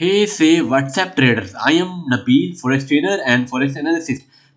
Hey say WhatsApp traders, I am Nabil, forex trader and forex analyst.